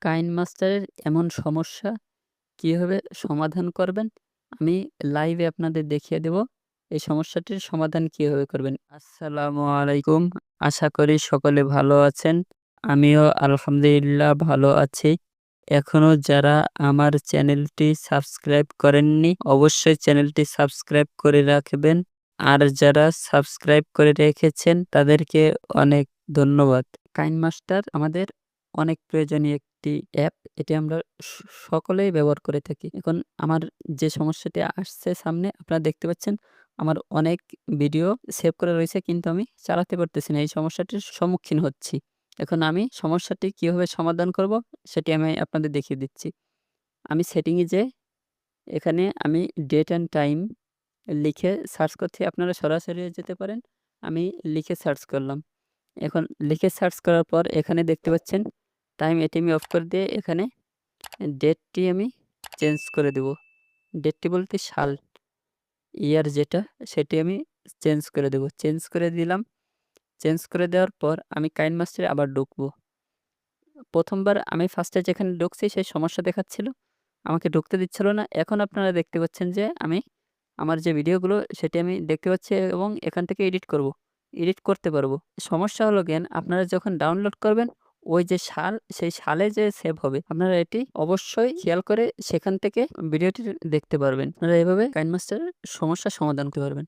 কাইনমাস্টারের এমন সমস্যা কিভাবে সমাধান করবেন, আমি লাইভে আপনাদের দেখিয়ে দেব। এই সমস্যাটির সমাধান কিভাবে করবেন। আসসালামু আলাইকুম। আশা করি সকলে ভালো আছেন। আমিও আলহামদুলিল্লাহ ভালো আছি। এখনো যারা আমার চ্যানেলটি সাবস্ক্রাইব করেননি, অবশ্যই চ্যানেলটি সাবস্ক্রাইব করে রাখবেন। আর যারা সাবস্ক্রাইব করে রেখেছেন তাদেরকে অনেক ধন্যবাদ। কাইনমাস্টার আমাদের অনেক প্রয়োজনীয় একটি অ্যাপ। এটি আমরা সকলেই ব্যবহার করে থাকি। এখন আমার যে সমস্যাটি আসছে সামনে আপনারা দেখতে পাচ্ছেন, আমার অনেক ভিডিও সেভ করা রয়েছে কিন্তু আমি চালাতে পারতেছি না। এই সমস্যাটির সম্মুখীন হচ্ছি। এখন আমি সমস্যাটি কিভাবে সমাধান করব সেটি আমি আপনাদের দেখিয়ে দিচ্ছি। আমি সেটিংয়ে যেয়ে এখানে আমি ডেট অ্যান্ড টাইম লিখে সার্চ করছি। আপনারা সরাসরি যেতে পারেন। আমি লিখে সার্চ করলাম। এখন লিখে সার্চ করার পর এখানে দেখতে পাচ্ছেন টাইম, এটি আমি অফ করে দিয়ে এখানে ডেটটি আমি চেঞ্জ করে দেব। ডেটটি বলতে সাল, ইয়ার যেটা সেটি আমি চেঞ্জ করে দেব। চেঞ্জ করে দিলাম। চেঞ্জ করে দেওয়ার পর আমি কাইনমাস্টারে আবার ঢুকবো। প্রথমবার আমি ফার্স্টে যেখানে ঢুকছি সেই সমস্যা দেখাচ্ছিল, আমাকে ঢুকতে দিচ্ছিল না। এখন আপনারা দেখতে পাচ্ছেন যে আমি আমার যে ভিডিওগুলো সেটি আমি দেখতে পাচ্ছি এবং এখান থেকে এডিট করতে পারবো। সমস্যা হলো জ্ঞান, আপনারা যখন ডাউনলোড করবেন ওই যে সাল, সেই সালে যে সেভ হবে, আপনারা এটি অবশ্যই খেয়াল করে সেখান থেকে ভিডিওটি দেখতে পারবেন। আপনারা এভাবে কাইনমাস্টারের সমস্যার সমাধান করতে পারবেন।